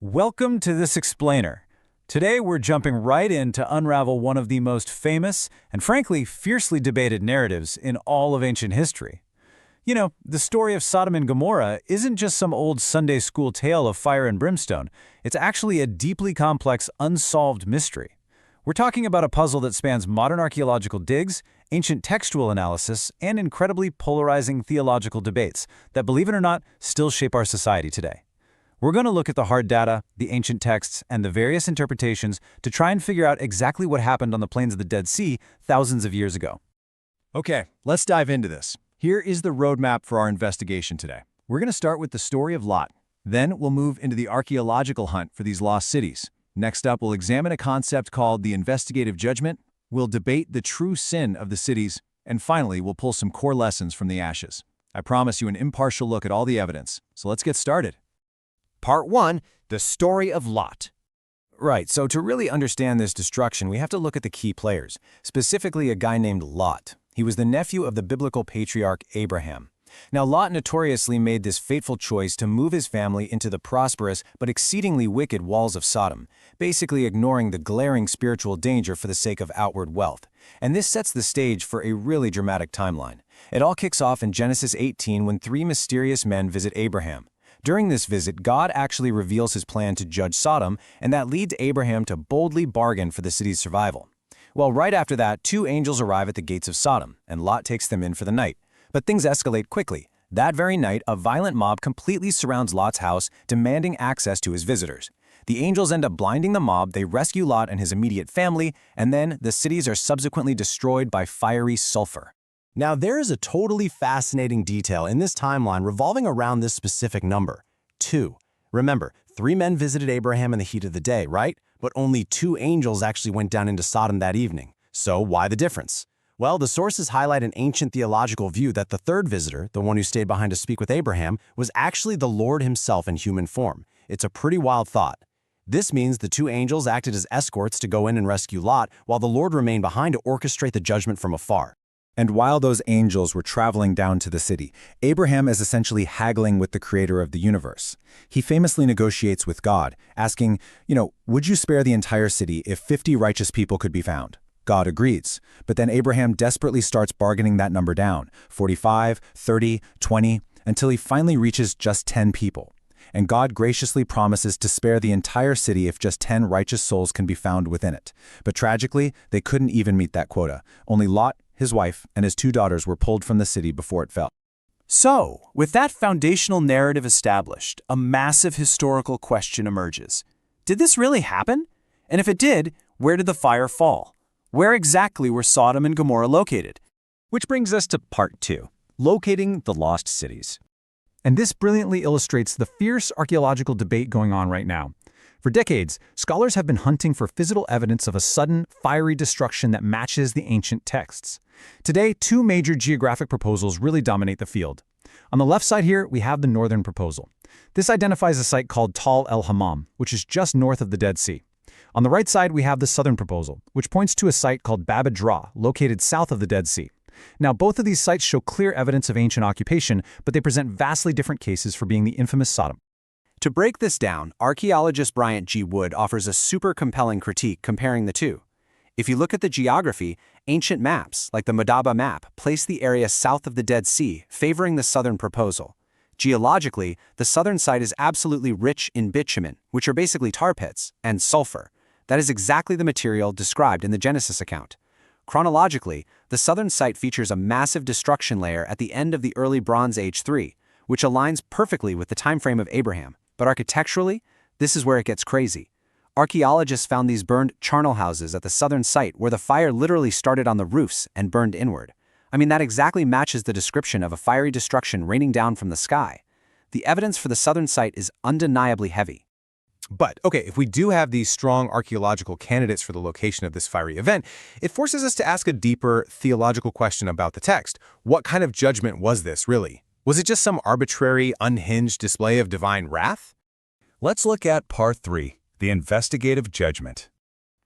Welcome to this explainer. Today we're jumping right in to unravel one of the most famous and frankly fiercely debated narratives in all of ancient history. You know, the story of Sodom and Gomorrah isn't just some old Sunday school tale of fire and brimstone. It's actually a deeply complex, unsolved mystery. We're talking about a puzzle that spans modern archaeological digs, ancient textual analysis, and incredibly polarizing theological debates that, believe it or not, still shape our society today. We're going to look at the hard data, the ancient texts, and the various interpretations to try and figure out exactly what happened on the plains of the Dead Sea thousands of years ago. Okay, let's dive into this. Here is the roadmap for our investigation today. We're going to start with the story of Lot. Then we'll move into the archaeological hunt for these lost cities. Next up, we'll examine a concept called the investigative judgment. We'll debate the true sin of the cities. And finally, we'll pull some core lessons from the ashes. I promise you an impartial look at all the evidence. So let's get started. Part 1, the story of Lot. Right, so to really understand this destruction, we have to look at the key players, specifically a guy named Lot. He was the nephew of the biblical patriarch Abraham. Now, Lot notoriously made this fateful choice to move his family into the prosperous but exceedingly wicked walls of Sodom, basically ignoring the glaring spiritual danger for the sake of outward wealth. And this sets the stage for a really dramatic timeline. It all kicks off in Genesis 18 when three mysterious men visit Abraham. During this visit, God actually reveals his plan to judge Sodom, and that leads Abraham to boldly bargain for the city's survival. Well, right after that, two angels arrive at the gates of Sodom, and Lot takes them in for the night. But things escalate quickly. That very night, a violent mob completely surrounds Lot's house, demanding access to his visitors. The angels end up blinding the mob, they rescue Lot and his immediate family, and then the cities are subsequently destroyed by fiery sulfur. Now, there is a totally fascinating detail in this timeline revolving around this specific number, 2. Remember, 3 men visited Abraham in the heat of the day, right? But only 2 angels actually went down into Sodom that evening. So why the difference? Well, the sources highlight an ancient theological view that the third visitor, the one who stayed behind to speak with Abraham, was actually the Lord himself in human form. It's a pretty wild thought. This means the 2 angels acted as escorts to go in and rescue Lot, while the Lord remained behind to orchestrate the judgment from afar. And while those angels were traveling down to the city, Abraham is essentially haggling with the creator of the universe. He famously negotiates with God, asking, would you spare the entire city if 50 righteous people could be found? God agrees. But then Abraham desperately starts bargaining that number down, 45, 30, 20, until he finally reaches just 10 people. And God graciously promises to spare the entire city if just 10 righteous souls can be found within it. But tragically, they couldn't even meet that quota. Only Lot, his wife, and his 2 daughters were pulled from the city before it fell. So, with that foundational narrative established, a massive historical question emerges. Did this really happen? And if it did, where did the fire fall? Where exactly were Sodom and Gomorrah located? Which brings us to part 2, locating the lost cities. And this brilliantly illustrates the fierce archaeological debate going on right now. For decades, scholars have been hunting for physical evidence of a sudden, fiery destruction that matches the ancient texts. Today, 2 major geographic proposals really dominate the field. On the left side here, we have the northern proposal. This identifies a site called Tal el-Hammam, which is just north of the Dead Sea. On the right side, we have the southern proposal, which points to a site called Bab edh-Dhra, located south of the Dead Sea. Now, both of these sites show clear evidence of ancient occupation, but they present vastly different cases for being the infamous Sodom. To break this down, archaeologist Bryant G. Wood offers a super compelling critique comparing the two. If you look at the geography, ancient maps, like the Madaba map, place the area south of the Dead Sea, favoring the southern proposal. Geologically, the southern site is absolutely rich in bitumen, which are basically tar pits, and sulfur. That is exactly the material described in the Genesis account. Chronologically, the southern site features a massive destruction layer at the end of the early Bronze Age 3, which aligns perfectly with the time frame of Abraham. But architecturally, this is where it gets crazy. Archaeologists found these burned charnel houses at the southern site where the fire literally started on the roofs and burned inward. I mean, that exactly matches the description of a fiery destruction raining down from the sky. The evidence for the southern site is undeniably heavy. But, okay, if we do have these strong archaeological candidates for the location of this fiery event, it forces us to ask a deeper theological question about the text. What kind of judgment was this, really? Was it just some arbitrary, unhinged display of divine wrath? Let's look at part 3, the investigative judgment.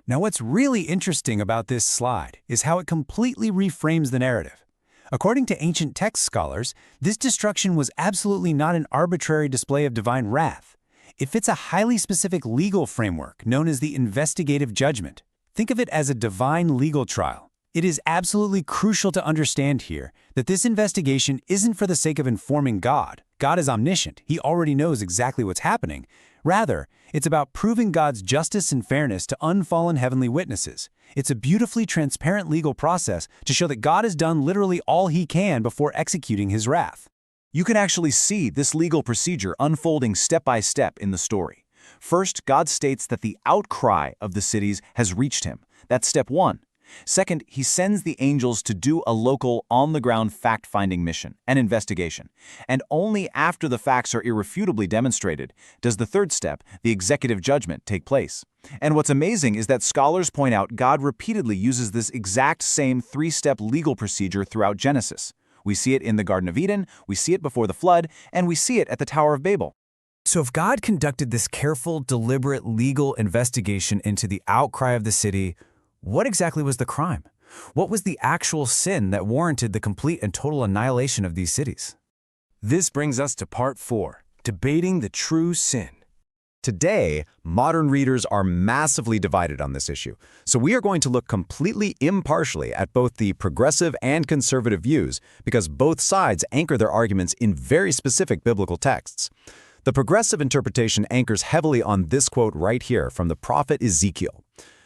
Now, what's really interesting about this slide is how it completely reframes the narrative. According to ancient text scholars, this destruction was absolutely not an arbitrary display of divine wrath. It fits a highly specific legal framework known as the investigative judgment. Think of it as a divine legal trial. It is absolutely crucial to understand here that this investigation isn't for the sake of informing God. God is omniscient. He already knows exactly what's happening. Rather, it's about proving God's justice and fairness to unfallen heavenly witnesses. It's a beautifully transparent legal process to show that God has done literally all he can before executing his wrath. You can actually see this legal procedure unfolding step by step in the story. First, God states that the outcry of the cities has reached him. That's step one. Second, he sends the angels to do a local, on-the-ground fact-finding mission, an investigation. And only after the facts are irrefutably demonstrated does the third step, the executive judgment, take place. And what's amazing is that scholars point out God repeatedly uses this exact same three-step legal procedure throughout Genesis. We see it in the Garden of Eden, we see it before the flood, and we see it at the Tower of Babel. So if God conducted this careful, deliberate legal investigation into the outcry of the city, what exactly was the crime? What was the actual sin that warranted the complete and total annihilation of these cities? This brings us to part 4, debating the true sin. Today, modern readers are massively divided on this issue, so we are going to look completely impartially at both the progressive and conservative views because both sides anchor their arguments in very specific biblical texts. The progressive interpretation anchors heavily on this quote right here from the prophet Ezekiel.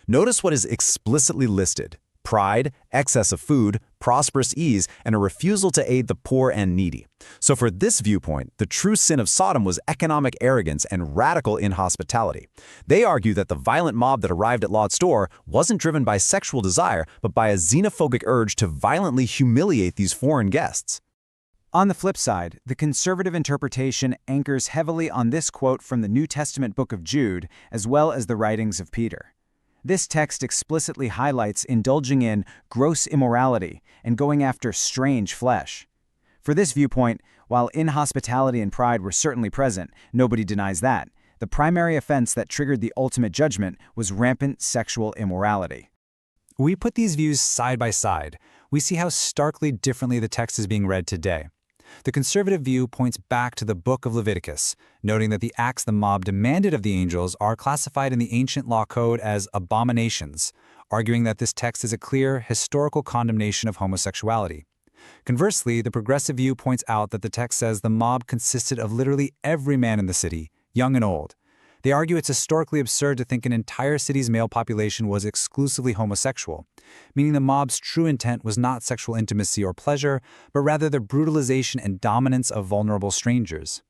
Notice what is explicitly listed: pride, excess of food, prosperous ease, and a refusal to aid the poor and needy. So for this viewpoint, the true sin of Sodom was economic arrogance and radical inhospitality. They argue that the violent mob that arrived at Lot's door wasn't driven by sexual desire, but by a xenophobic urge to violently humiliate these foreign guests. On the flip side, the conservative interpretation anchors heavily on this quote from the New Testament book of Jude, as well as the writings of Peter. This text explicitly highlights indulging in gross immorality and going after strange flesh. For this viewpoint, while inhospitality and pride were certainly present, nobody denies that, the primary offense that triggered the ultimate judgment was rampant sexual immorality. We put these views side by side. We see how starkly differently the text is being read today. The conservative view points back to the book of Leviticus, noting that the acts the mob demanded of the angels are classified in the ancient law code as abominations, arguing that this text is a clear, historical condemnation of homosexuality. Conversely, the progressive view points out that the text says the mob consisted of literally every man in the city, young and old. They argue it's historically absurd to think an entire city's male population was exclusively homosexual, meaning the mob's true intent was not sexual intimacy or pleasure, but rather the brutalization and dominance of vulnerable strangers.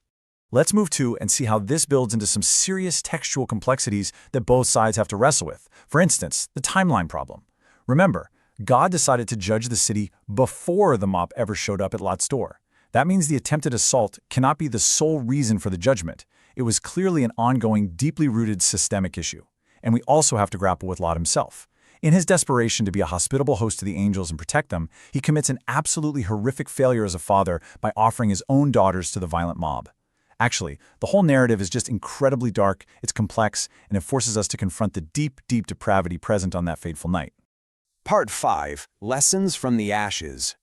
Let's move to and see how this builds into some serious textual complexities that both sides have to wrestle with. For instance, the timeline problem. Remember, God decided to judge the city before the mob ever showed up at Lot's door. That means the attempted assault cannot be the sole reason for the judgment. It was clearly an ongoing, deeply rooted systemic issue. And we also have to grapple with Lot himself. In his desperation to be a hospitable host to the angels and protect them, he commits an absolutely horrific failure as a father by offering his own daughters to the violent mob. Actually, the whole narrative is just incredibly dark, it's complex, and it forces us to confront the deep, deep depravity present on that fateful night. Part 5. Lessons from the Ashes.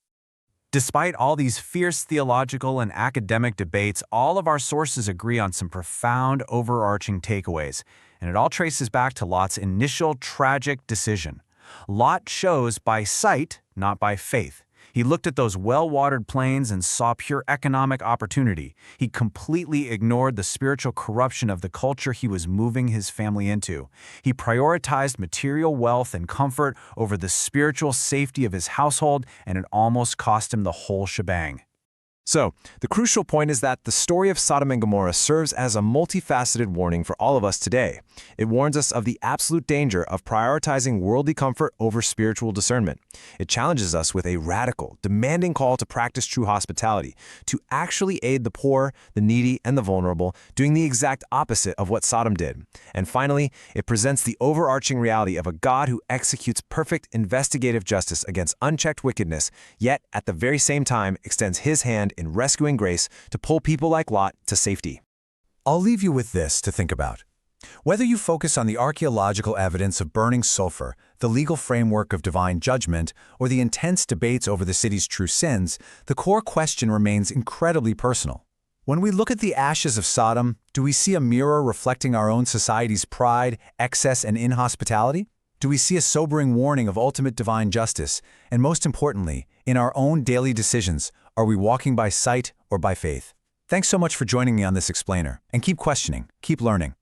Despite all these fierce theological and academic debates, all of our sources agree on some profound, overarching takeaways, and it all traces back to Lot's initial tragic decision. Lot chose by sight, not by faith. He looked at those well-watered plains and saw pure economic opportunity. He completely ignored the spiritual corruption of the culture he was moving his family into. He prioritized material wealth and comfort over the spiritual safety of his household, and it almost cost him the whole shebang. So, the crucial point is that the story of Sodom and Gomorrah serves as a multifaceted warning for all of us today. It warns us of the absolute danger of prioritizing worldly comfort over spiritual discernment. It challenges us with a radical, demanding call to practice true hospitality, to actually aid the poor, the needy, and the vulnerable, doing the exact opposite of what Sodom did. And finally, it presents the overarching reality of a God who executes perfect investigative justice against unchecked wickedness, yet at the very same time extends his hand in rescuing grace to pull people like Lot to safety. I'll leave you with this to think about. Whether you focus on the archaeological evidence of burning sulfur, the legal framework of divine judgment, or the intense debates over the city's true sins, the core question remains incredibly personal. When we look at the ashes of Sodom, do we see a mirror reflecting our own society's pride, excess, and inhospitality? Do we see a sobering warning of ultimate divine justice? And most importantly, in our own daily decisions, are we walking by sight or by faith? Thanks so much for joining me on this explainer, and keep questioning, keep learning.